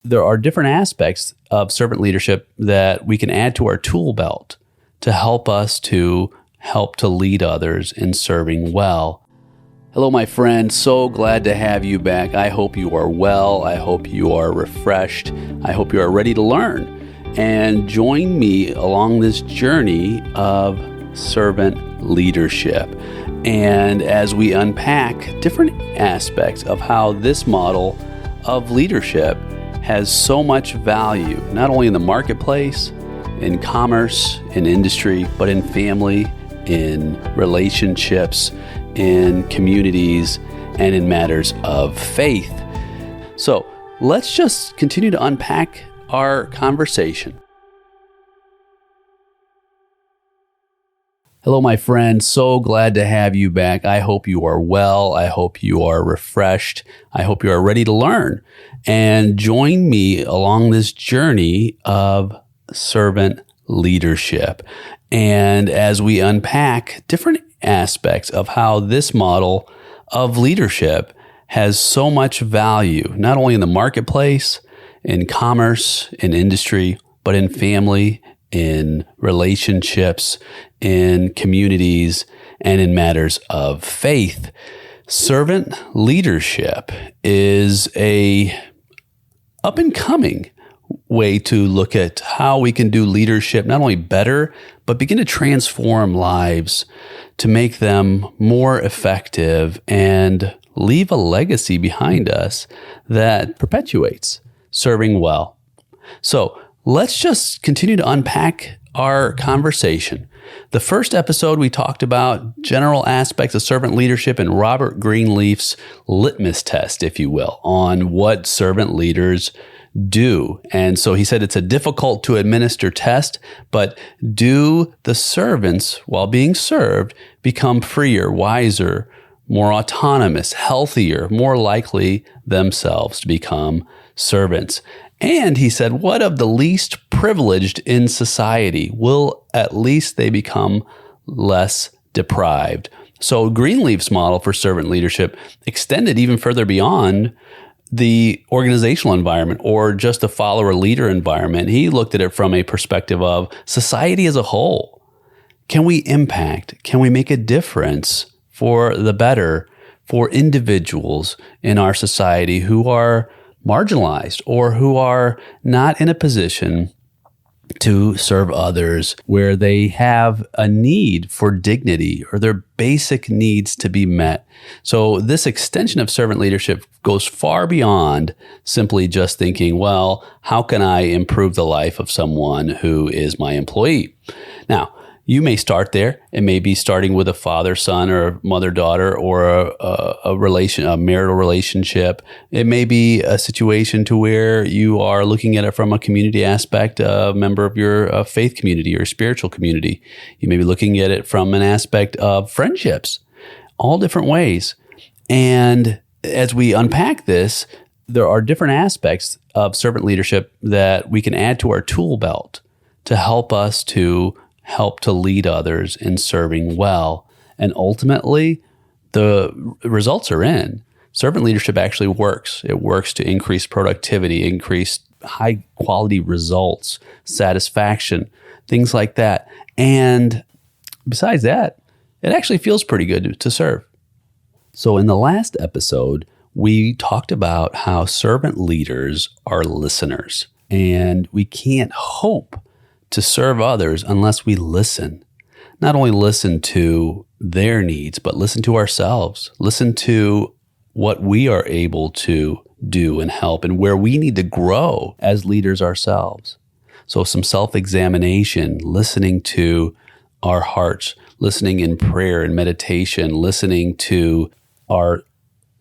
there are different aspects of servant leadership that we can add to our tool belt to help us to lead others in serving well. Hello, my friend. So glad to have you back. I hope you are well. I hope you are refreshed. I hope you are ready to learn and join me along this journey of servant leadership. And as we unpack different aspects of how this model of leadership has so much value, not only in the marketplace, in commerce, in industry, but in family, in relationships, in communities, and in matters of faith. So let's just continue to unpack our conversation. Hello, my friend. So glad to have you back. I hope you are well. I hope you are refreshed. I hope you are ready to learn and join me along this journey of servant leadership. And as we unpack different aspects of how this model of leadership has so much value, not only in the marketplace, in commerce, in industry, but in family, in relationships, in communities, and in matters of faith. Servant leadership is a up-and-coming way to look at how we can do leadership not only better, but begin to transform lives to make them more effective and leave a legacy behind us that perpetuates serving well. So let's just continue to unpack our conversation. The first episode, we talked about general aspects of servant leadership and Robert Greenleaf's litmus test, if you will, on what servant leaders do. And so he said it's a difficult to administer test, but do the servants, while being served, become freer, wiser, more autonomous, healthier, more likely themselves to become servants? And he said, what of the least privileged in society? Will at least they become less deprived? So Greenleaf's model for servant leadership extended even further beyond the organizational environment or just a follower-leader environment. He looked at it from a perspective of society as a whole. Can we impact? Can we make a difference for the better for individuals in our society who are marginalized or who are not in a position to serve others, where they have a need for dignity or their basic needs to be met? So this extension of servant leadership goes far beyond simply just thinking, well, how can I improve the life of someone who is my employee? Now, you may start there. It may be starting with a father-son or a mother-daughter or a marital relationship. It may be a situation to where you are looking at it from a community aspect, a member of your faith community or spiritual community. You may be looking at it from an aspect of friendships, all different ways. And as we unpack this, there are different aspects of servant leadership that we can add to our tool belt to help us to lead others in serving well. And ultimately, the results are in. Servant leadership actually works. It works to increase productivity, increase high quality results, satisfaction, things like that. And besides that, it actually feels pretty good to serve. So in the last episode, we talked about how servant leaders are listeners, and we can't hope to serve others unless we listen. Not only listen to their needs, but listen to ourselves. Listen to what we are able to do and help and where we need to grow as leaders ourselves. So some self-examination, listening to our hearts, listening in prayer and meditation, listening to our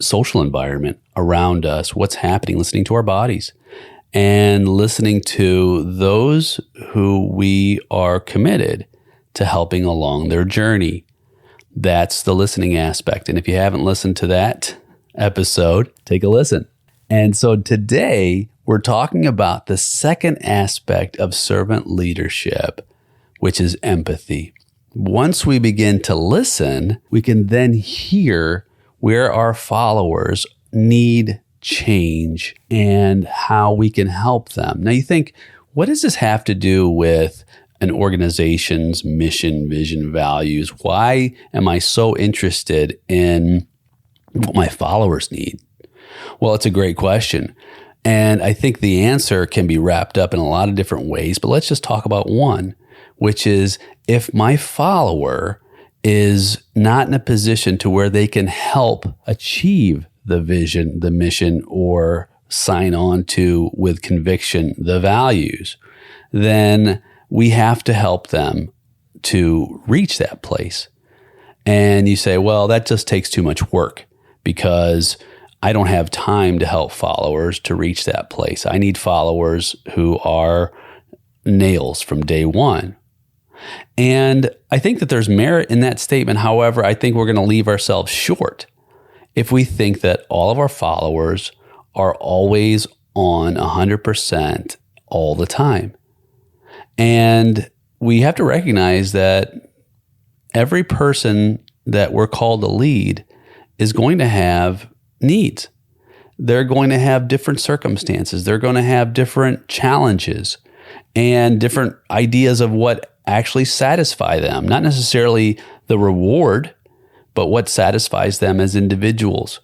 social environment around us, what's happening, listening to our bodies, and listening to those who we are committed to helping along their journey. That's the listening aspect. And if you haven't listened to that episode, take a listen. And so today we're talking about the second aspect of servant leadership, which is empathy. Once we begin to listen, we can then hear where our followers need change and how we can help them. Now you think, what does this have to do with an organization's mission, vision, values? Why am I so interested in what my followers need? Well, it's a great question. And I think the answer can be wrapped up in a lot of different ways, but let's just talk about one, which is if my follower is not in a position to where they can help achieve the vision, the mission, or sign on to with conviction the values, then we have to help them to reach that place. And you say, well, that just takes too much work because I don't have time to help followers to reach that place. I need followers who are nails from day one. And I think that there's merit in that statement. However, I think we're going to leave ourselves short if we think that all of our followers are always on 100% all the time. And we have to recognize that every person that we're called to lead is going to have needs. They're going to have different circumstances. They're going to have different challenges and different ideas of what actually satisfy them. Not necessarily the reward, but what satisfies them as individuals.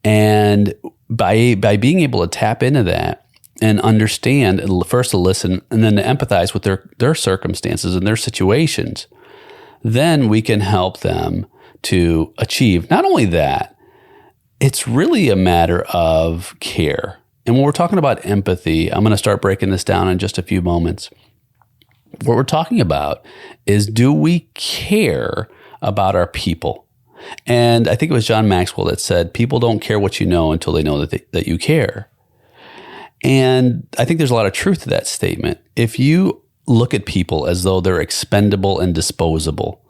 And by being able to tap into that and understand, first to listen and then to empathize with their circumstances and their situations, then we can help them to achieve not only that, it's really a matter of care. And when we're talking about empathy, I'm going to start breaking this down in just a few moments. What we're talking about is, do we care about our people? And I think it was John Maxwell that said, people don't care what you know until they know that you care. And I think there's a lot of truth to that statement. If you look at people as though they're expendable and disposable,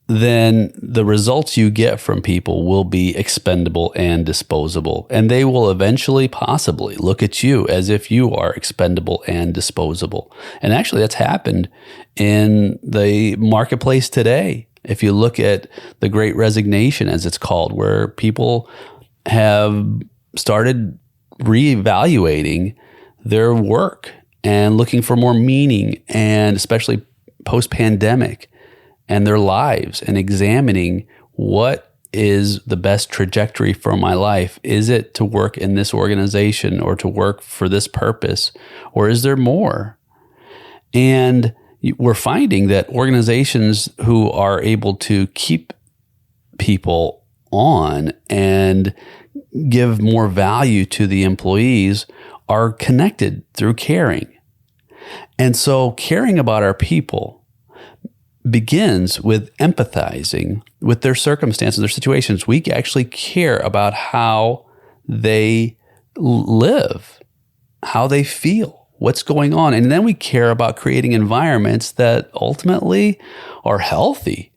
then the results you get from people will be expendable and disposable. And they will eventually possibly look at you as if you are expendable and disposable. And actually that's happened in the marketplace today. If you look at the Great Resignation, as it's called, where people have started reevaluating their work and looking for more meaning, and especially post-pandemic, and their lives, and examining what is the best trajectory for my life. Is it to work in this organization or to work for this purpose, or is there more? And we're finding that organizations who are able to keep people on and give more value to the employees are connected through caring. And so caring about our people begins with empathizing with their circumstances, their situations. We actually care about how they live, how they feel, what's going on. And then we care about creating environments that ultimately are healthy,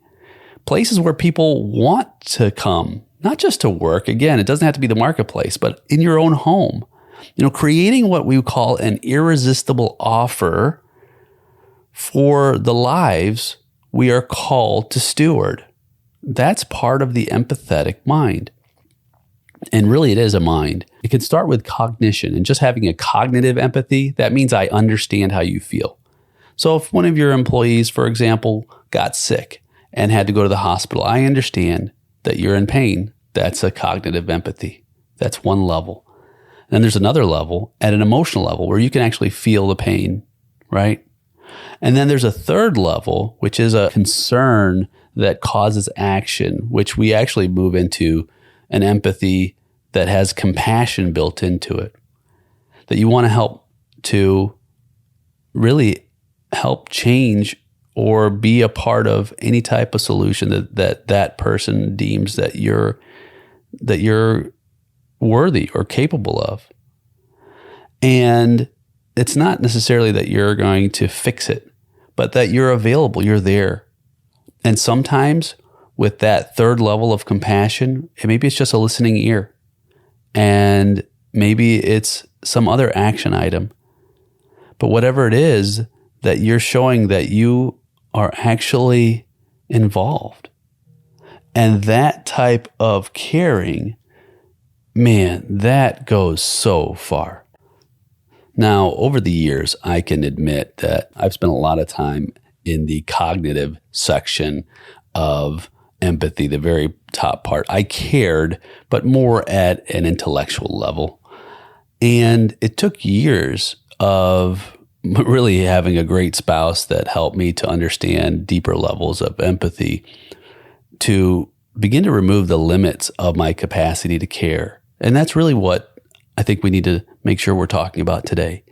places where people want to come, not just to work. Again, it doesn't have to be the marketplace, but in your own home. Creating what we call an irresistible offer for the lives we are called to steward. That's part of the empathetic mind. And really it is a mind. It can start with cognition, and just having a cognitive empathy, that means I understand how you feel. So if one of your employees, for example, got sick and had to go to the hospital, I understand that you're in pain. That's a cognitive empathy. That's one level. And then there's another level at an emotional level where you can actually feel the pain, right? And then there's a third level, which is a concern that causes action, which we actually move into an empathy that has compassion built into it, that you want to help to really help change or be a part of any type of solution that person deems that you're worthy or capable of. And it's not necessarily that you're going to fix it, but that you're available, you're there. And sometimes with that third level of compassion, maybe it's just a listening ear, and maybe it's some other action item. But whatever it is, that you're showing that you are actually involved. And that type of caring man, that goes so far. Now, over the years, I can admit that I've spent a lot of time in the cognitive section of empathy, the very top part. I cared, but more at an intellectual level. And it took years of really having a great spouse that helped me to understand deeper levels of empathy to begin to remove the limits of my capacity to care. And that's really what I think we need to make sure we're talking about today,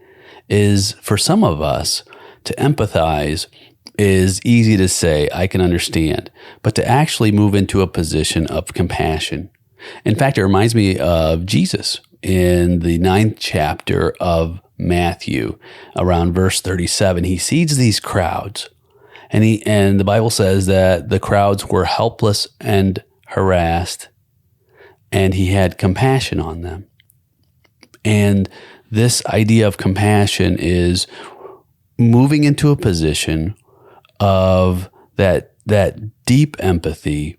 is for some of us to empathize is easy to say, I can understand, but to actually move into a position of compassion. In fact, it reminds me of Jesus in the 9th chapter of Matthew, around verse 37. He sees these crowds, and the Bible says that the crowds were helpless and harassed, and he had compassion on them. And this idea of compassion is moving into a position of that deep empathy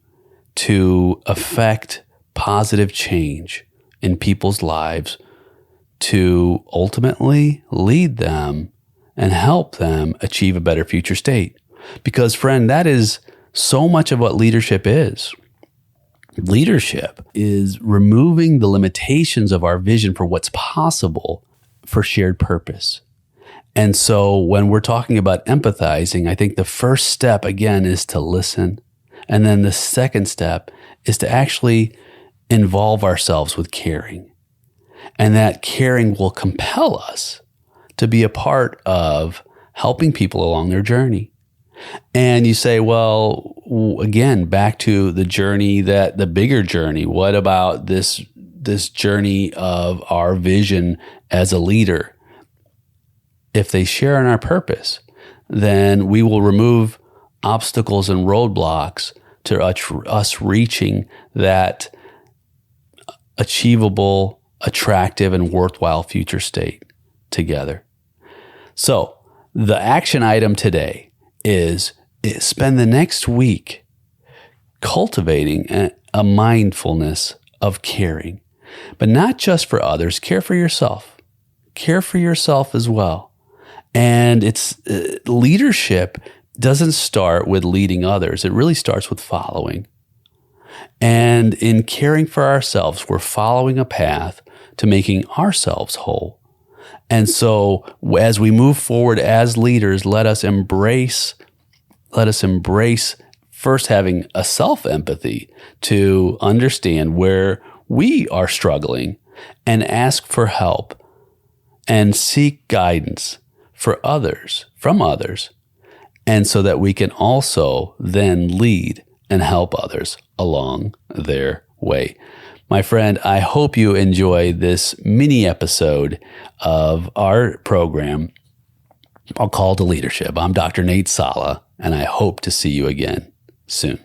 to affect positive change in people's lives, to ultimately lead them and help them achieve a better future state. Because, friend, that is so much of what leadership is. Leadership is removing the limitations of our vision for what's possible for shared purpose. And so when we're talking about empathizing, I think the first step, again, is to listen. And then the second step is to actually involve ourselves with caring. And that caring will compel us to be a part of helping people along their journey. And you say, well, again, back to the journey, the bigger journey. What about this journey of our vision as a leader? If they share in our purpose, then we will remove obstacles and roadblocks to us reaching that achievable, attractive, and worthwhile future state together. So the action item today is spend the next week cultivating a mindfulness of caring, but not just for others. Care for yourself. Care for yourself as well. And it's leadership doesn't start with leading others. It really starts with following. And in caring for ourselves, we're following a path to making ourselves whole. And so as we move forward as leaders, let us embrace first having a self-empathy to understand where we are struggling and ask for help and seek guidance from others, and so that we can also then lead and help others along their way. My friend, I hope you enjoy this mini episode of our program, A Call to Leadership. I'm Dr. Nate Sala, and I hope to see you again soon.